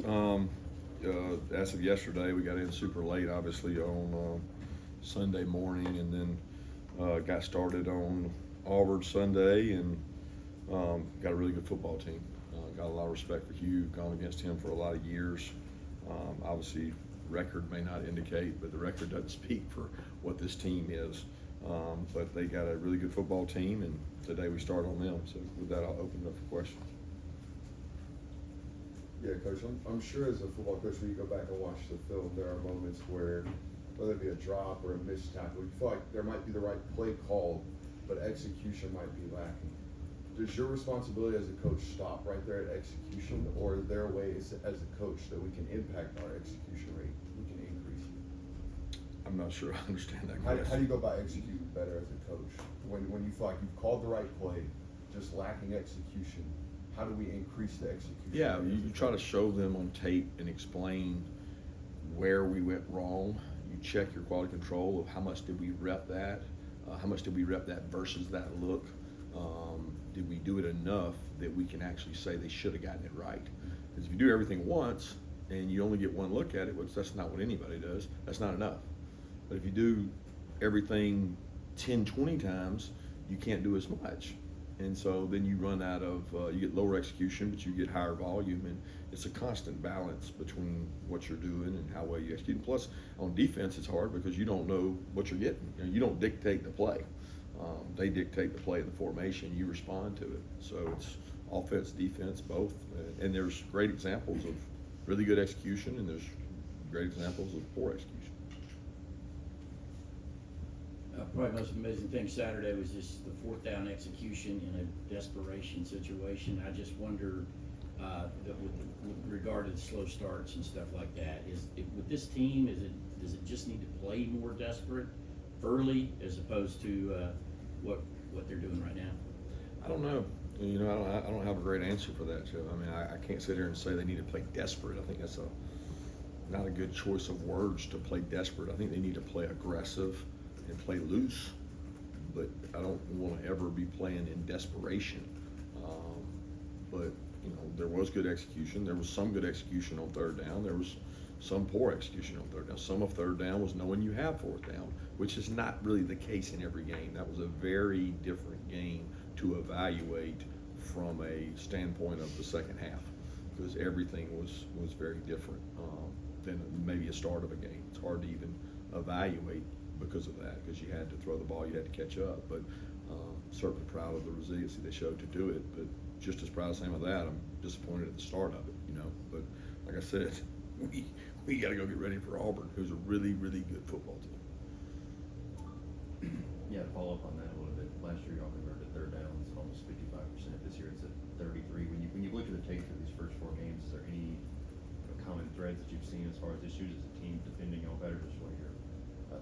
As of yesterday, we got in super late, obviously, on Sunday morning, and then got started on Auburn Sunday, and got a really good football team. Got a lot of respect for Hugh, gone against him for a lot of years. Obviously, record may not indicate, but the record doesn't speak for what this team is. But they got a really good football team, and today we start on them. So with that, I'll open it up for questions. Yeah, Coach, I'm sure as a football coach, when you go back and watch the film, there are moments where, whether it be a drop or a missed tackle, you feel like there might be the right play called, but execution might be lacking. Does your responsibility as a coach stop right there at execution, or are there ways as a coach that we can impact our execution rate, we can increase it? I'm not sure I understand that question. How do you go about executing better as a coach? When you feel like you've called the right play, just lacking execution, how do we increase the execution? Yeah, you try to show them on tape and explain where we went wrong. You check your quality control of how much did we rep that, how much did we rep that versus that look. Did we do it enough that we can actually say they should have gotten it right? Because if you do everything once and you only get one look at it, which that's not what anybody does, that's not enough. But if you do everything 10, 20 times, you can't do as much. And so then you run out of, you get lower execution, but you get higher volume, and it's a constant balance between what you're doing and how well you execute. And plus, on defense, it's hard because you don't know what you're getting. You don't dictate the play. They dictate the play of the formation, you respond to it. So it's offense, defense, both. And there's great examples of really good execution, and there's great examples of poor execution. Probably the most amazing thing Saturday was just the fourth down execution in a desperation situation. I just wonder, with regard to the slow starts and stuff like that, with this team, does it just need to play more desperate early as opposed to what they're doing right now? I don't know. I don't have a great answer for that, Joe. I mean, I can't sit here and say they need to play desperate. I think that's not a good choice of words to play desperate. I think they need to play aggressive and play loose, but I don't want to ever be playing in desperation. But there was good execution. There was some good execution on third down. There was some poor execution on third down. Some of third down was knowing you have fourth down, which is not really the case in every game. That was a very different game to evaluate from a standpoint of the second half, because everything was very different than maybe a start of a game. It's hard to even evaluate because of that, because you had to throw the ball, you had to catch up. But certainly proud of the resiliency they showed to do it, but just as proud of same of that, I'm disappointed at the start of it, But like I said, we got to go get ready for Auburn, who's a really, really good football team. Yeah, to follow up on that a little bit. Last year, y'all converted third downs almost 55%. This year, it's at 33. When you look at the tape for these first four games, is there any common threads that you've seen as far as issues as a team defending y'all better? Just what are your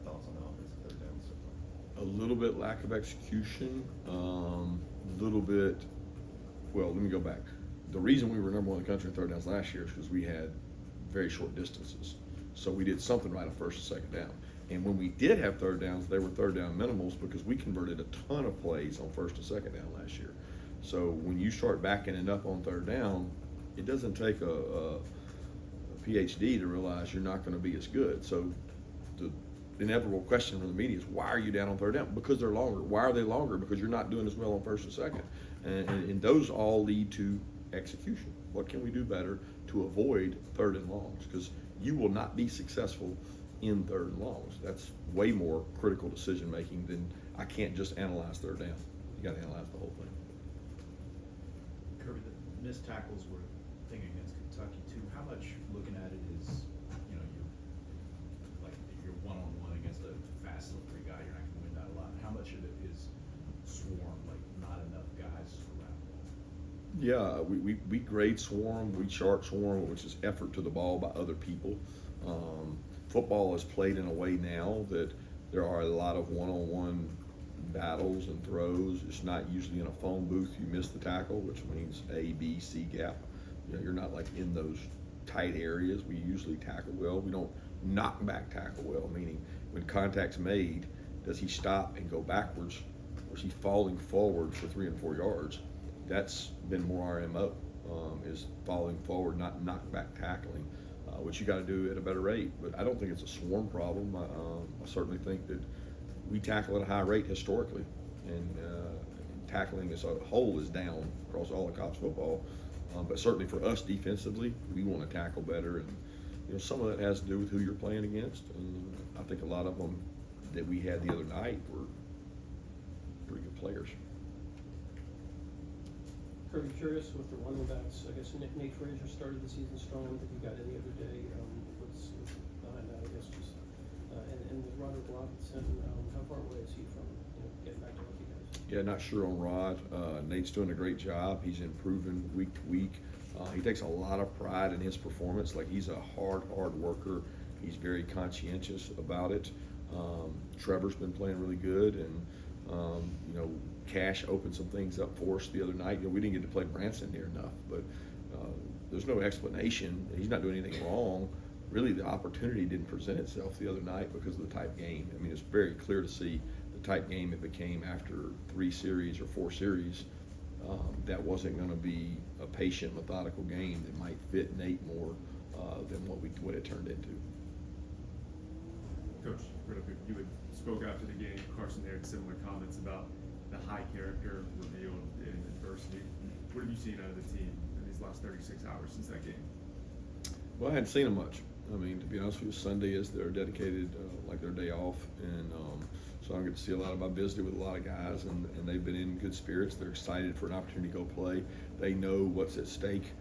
thoughts on the offensive third down so far? A little bit lack of execution, little bit. Well, let me go back. The reason we were number one in the country in third downs last year is because we had very short distances. So we did something right on first and second down. And when we did have third downs, they were third down minimals because we converted a ton of plays on first and second down last year. So when you start backing it up on third down, it doesn't take a PhD to realize you're not going to be as good. So the inevitable question from the media is, why are you down on third down? Because they're longer. Why are they longer? Because you're not doing as well on first and second. And those all lead to execution. What can we do better to avoid third and longs? Because you will not be successful in third and longs. That's way more critical decision making than I can't just analyze third down. You got to analyze the whole thing. Kirby, the missed tackles were a thing against Kentucky too. How much looking at it is, you're one-on-one against a fast slippery guy, you're not going to win that a lot. How much of it is swarm, like not enough guys around? Yeah, we grade swarm, we chart swarm, which is effort to the ball by other people. Football is played in a way now that there are a lot of one-on-one battles and throws. It's not usually in a phone booth. You miss the tackle, which means A, B, C gap. You're not like in those tight areas. We usually tackle well. We don't knock back tackle well, meaning when contact's made, does he stop and go backwards, or is he falling forward for 3 and 4 yards? That's been more our MO. is falling forward, not knockback tackling, which you got to do at a better rate. But I don't think it's a swarm problem. I certainly think that we tackle at a high rate historically, and tackling as a whole is down across all of college football. But certainly for us defensively, we want to tackle better, and some of that has to do with who you're playing against. And I think a lot of them that we had the other night were pretty good players. Kirby, curious with the running backs. I guess Nate Frazier started the season strong. If you got any other day, what's behind that? I guess just and with Roderick Robinson, how far away is he from getting back to what he does? Yeah, not sure on Rod. Nate's doing a great job. He's improving week to week. He takes a lot of pride in his performance. Like, he's a hard worker. He's very conscientious about it. Trevor's been playing really good, and Cash opened some things up for us the other night. We didn't get to play Branson near enough, but there's no explanation. He's not doing anything wrong. Really, the opportunity didn't present itself the other night because of the type game. I mean, it's very clear to see the type game it became after 3 series or 4 series. That wasn't going to be a patient, methodical game that might fit Nate more than what it turned into. Coach, you had spoke after the game. Carson there had similar comments about the high character revealed in adversity. What have you seen out of the team in these last 36 hours since that game? Well, I hadn't seen them much. I mean, to be honest with you, Sunday is their dedicated, like their day off, and so I get to see a lot of my visited with a lot of guys, and they've been in good spirits. They're excited for an opportunity to go play. They know what's at stake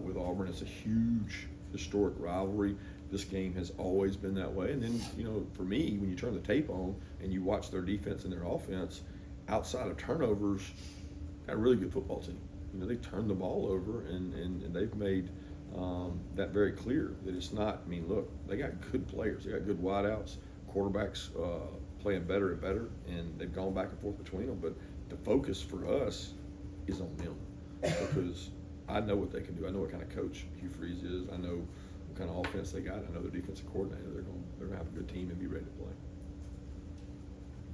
with Auburn. It's a huge historic rivalry. This game has always been that way. And then, for me, when you turn the tape on and you watch their defense and their offense, outside of turnovers, got a really good football team. They turn the ball over, and they've made that very clear that it's not. I mean, look, they got good players. They got good wideouts, quarterbacks playing better and better, and they've gone back and forth between them. But the focus for us is on them, because I know what they can do. I know what kind of coach Hugh Freeze is. I know what kind of offense they got. I know their defensive coordinator. They're going to have a good team and be ready to play.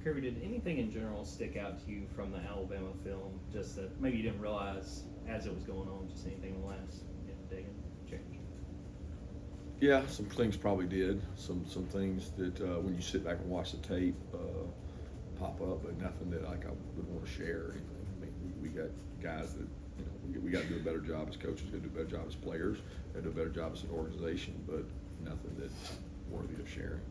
Kirby, did anything in general stick out to you from the Alabama film, just that maybe you didn't realize as it was going on, just anything in the last day and change? Yeah, some things probably did. Some things that when you sit back and watch the tape pop up, but nothing that I would want to share or anything. I mean, we got guys that we got to do a better job as coaches, got to do a better job as players, got to do a better job as an organization, but nothing that's worthy of sharing.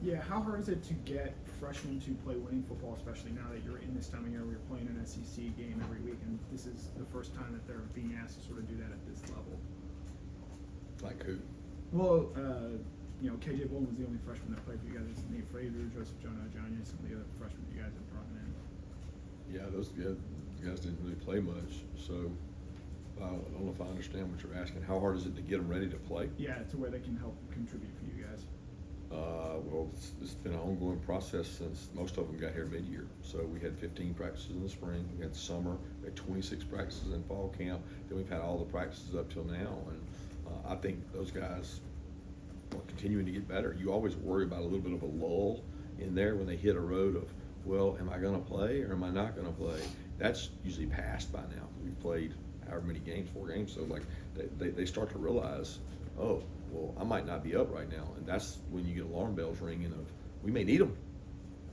Yeah, how hard is it to get freshmen to play winning football, especially now that you're in this time of year where you're playing an SEC game every week, and this is the first time that they're being asked to sort of do that at this level? Like who? Well, KJ Bolden was the only freshman that played for you guys. It's Nate Frazier, Joseph Jonah, Johnny, some of the other freshmen you guys have brought in. Yeah, those guys didn't really play much, so I don't know if I understand what you're asking. How hard is it to get them ready to play? Yeah, to where they can help contribute for you guys. Well, it's been an ongoing process since most of them got here mid-year. So we had 15 practices in the spring, we had summer, we had 26 practices in fall camp, then we've had all the practices up till now, and I think those guys are continuing to get better. You always worry about a little bit of a lull in there when they hit a road of, well, am I going to play or am I not going to play? That's usually passed by now. We've played however many games, 4 games, so like they start to realize, oh, well, I might not be up right now, and that's when you get alarm bells ringing of, we may need them.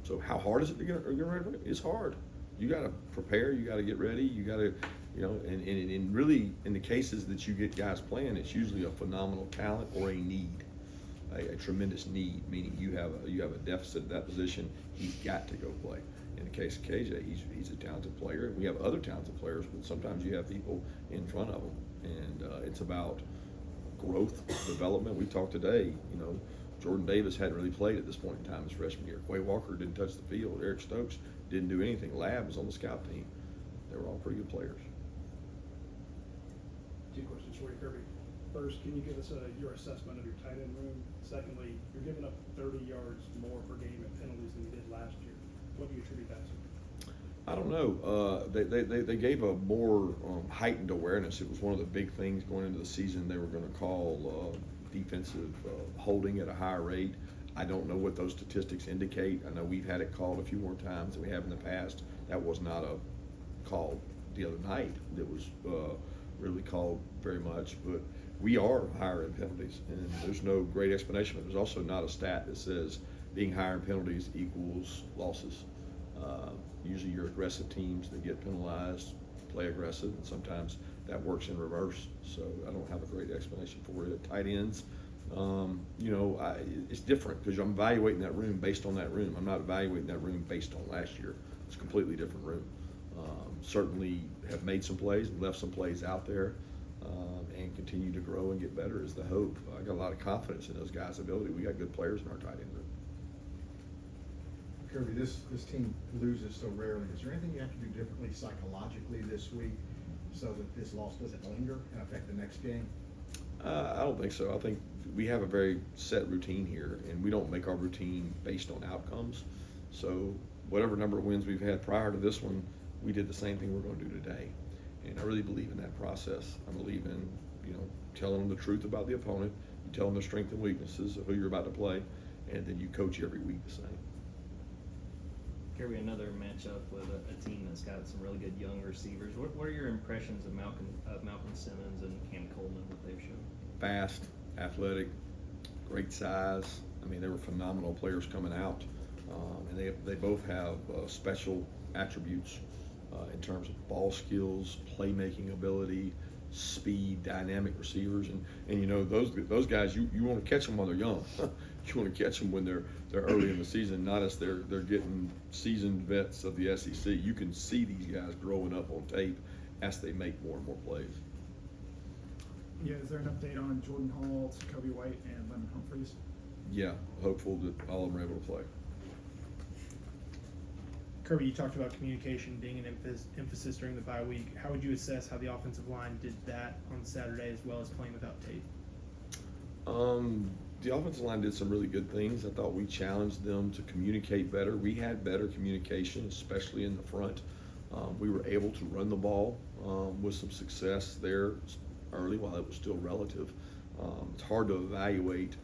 So how hard is it to get ready? It's hard. You got to prepare. You got to get ready. You got to, and really in the cases that you get guys playing, it's usually a phenomenal talent or a need, a tremendous need, meaning you have a deficit at that position. He's got to go play. In the case of KJ, he's a talented player. We have other talented players, but sometimes you have people in front of them, and it's about growth, development. We talked today, Jordan Davis hadn't really played at this point in time his freshman year. Quay Walker didn't touch the field. Eric Stokes didn't do anything. Lab was on the scout team. They were all pretty good players. 2 questions for you, Kirby. First, can you give us your assessment of your tight end room? Secondly, you're giving up 30 yards more per game in penalties than you did last year. What do you attribute that to? I don't know. They gave a more heightened awareness. It was one of the big things going into the season. They were going to call defensive holding at a higher rate. I don't know what those statistics indicate. I know we've had it called a few more times than we have in the past. That was not a call the other night that was really called very much, but we are higher in penalties, and there's no great explanation. But there's also not a stat that says being higher in penalties equals losses. Usually your aggressive teams that get penalized play aggressive, and sometimes that works in reverse. So I don't have a great explanation for it. Tight ends, it's different because I'm evaluating that room based on that room. I'm not evaluating that room based on last year. It's a completely different room. Certainly have made some plays and left some plays out there, and continue to grow and get better is the hope. I got a lot of confidence in those guys' ability. We got good players in our tight end room. Kirby, this team loses so rarely. Is there anything you have to do differently psychologically this week so that this loss doesn't linger and affect the next game? I don't think so. I think we have a very set routine here, and we don't make our routine based on outcomes. So whatever number of wins we've had prior to this one, we did the same thing we're going to do today. And I really believe in that process. I believe in, telling them the truth about the opponent. You tell them their strengths and weaknesses of who you're about to play, and then you coach every week the same. Kirby, another matchup with a team that's got some really good young receivers. What are your impressions of Malcolm Simmons and Cam Coleman, what they've shown? Fast, athletic, great size. I mean, they were phenomenal players coming out, and they both have special attributes in terms of ball skills, playmaking ability, speed, dynamic receivers, and those guys you want to catch them while they're young. You want to catch them when they're early in the season, not as they're getting seasoned vets of the SEC. You can see these guys growing up on tape as they make more and more plays. Yeah, is there an update on Jordan Hall, Kobe White, and Lemon Humphreys? Yeah, hopeful that all of them are able to play. Kirby, you talked about communication being an emphasis during the bye week. How would you assess how the offensive line did that on Saturday as well as playing without tape? The offensive line did some really good things. I thought we challenged them to communicate better. We had better communication, especially in the front. We were able to run the ball with some success there early while it was still relative. It's hard to evaluate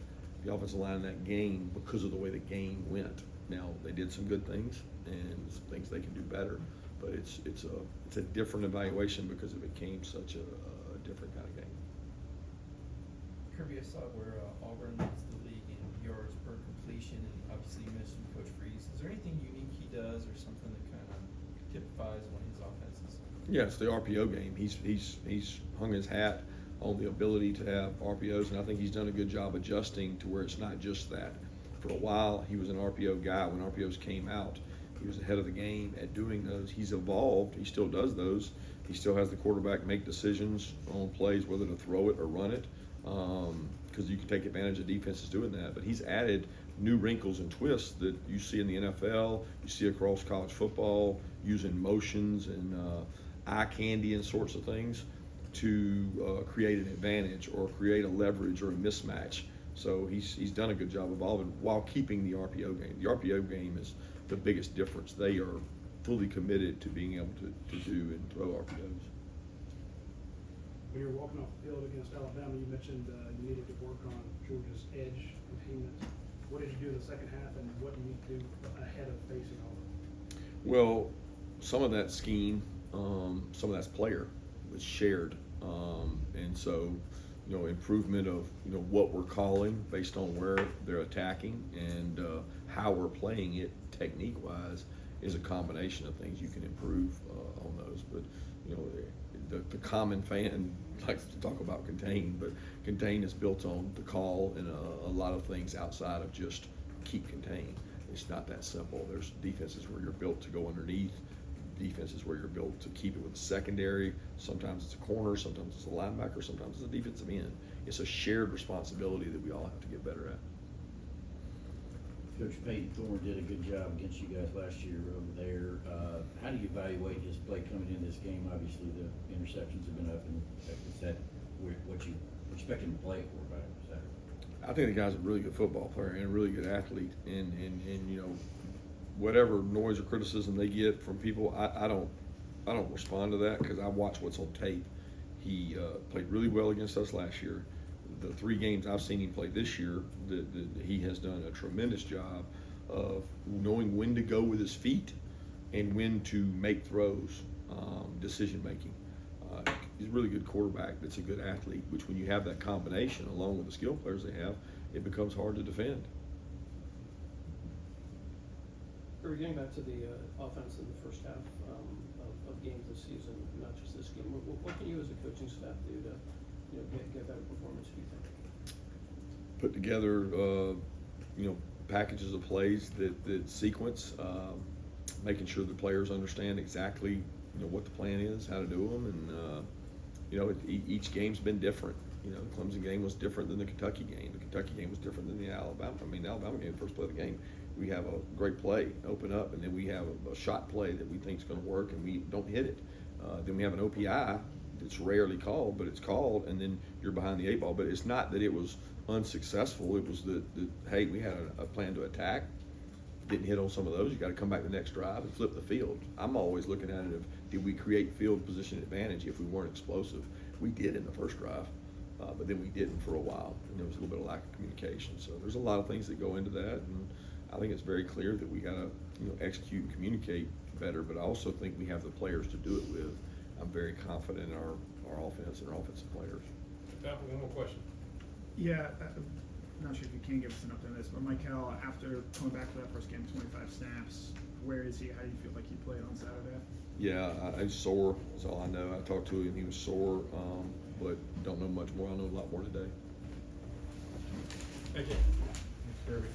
the offensive line in that game because of the way the game went. Now, they did some good things and some things they can do better, but it's a different evaluation because it became such a different kind of game. Kirby, I saw where Auburn leads the league in yards per completion, and obviously you mentioned Coach Freeze. Is there anything unique he does, or something that kind of typifies one of his offenses? Yeah, it's the RPO game. He's hung his hat on the ability to have RPOs, and I think he's done a good job adjusting to where it's not just that. For a while, he was an RPO guy. When RPOs came out, he was ahead of the game at doing those. He's evolved. He still does those. He still has the quarterback make decisions on plays, whether to throw it or run it, because you can take advantage of defenses doing that. But he's added new wrinkles and twists that you see in the NFL, you see across college football, using motions and eye candy and sorts of things to create an advantage or create a leverage or a mismatch. So he's done a good job evolving while keeping the RPO game. The RPO game is the biggest difference. They are fully committed to being able to do and throw RPOs. When you were walking off the field against Alabama, you mentioned you needed to work on Georgia's edge containment. What did you do in the second half, and what do you need to do ahead of facing Auburn? Well, some of that scheme, some of that's player was shared, and so improvement of what we're calling based on where they're attacking and how we're playing it technique wise is a combination of things you can improve on those. But the common fan likes to talk about contain, but contain is built on the call and a lot of things outside of just keep contained. It's not that simple. There's defenses where you're built to go underneath, defenses where you're built to keep it with the secondary. Sometimes it's a corner, sometimes it's a linebacker, sometimes it's a defensive end. It's a shared responsibility that we all have to get better at. Coach Peyton Thorne did a good job against you guys last year over there. How do you evaluate his play coming in this game? Obviously, the interceptions have been up, and is that what you expect him to play at quarterback Saturday? I think the guy's a really good football player and a really good athlete, and whatever noise or criticism they get from people, I don't respond to that because I watch what's on tape. He played really well against us last year. the 3 games I've seen him play this year, he has done a tremendous job of knowing when to go with his feet and when to make throws, decision making. He's a really good quarterback that's a good athlete, which when you have that combination along with the skill players they have, it becomes hard to defend. We're getting back to the offense in the first half of games this season, not just this game. What can you as a coaching staff do to, get better performance, do you think? Put together, packages of plays that sequence, making sure the players understand exactly, what the plan is, how to do them, and each game's been different. The Clemson game was different than the Kentucky game. The Kentucky game was different than the Alabama. The Alabama game, the first play of the game, we have a great play, open up, and then we have a shot play that we think is going to work, and we don't hit it. Then we have an OPI that's rarely called, but it's called, and then you're behind the 8 ball. But it's not that it was unsuccessful. It was that hey, we had a plan to attack. Didn't hit on some of those. You got to come back the next drive and flip the field. I'm always looking at it of, did we create field position advantage if we weren't explosive? We did in the first drive, but then we didn't for a while, and there was a little bit of lack of communication. So there's a lot of things that go into that, and I think it's very clear that we got to execute and communicate better. But I also think we have the players to do it with. I'm very confident in our offense and our offensive players. Time for one more question. Yeah, I'm not sure if you can give us an update on this, but Michael, after coming back for that first game, 25 snaps, where is he? How do you feel like he played on Saturday? Yeah, he's sore. That's all I know. I talked to him. He was sore, but don't know much more. I know a lot more today. Thank you. Kirby.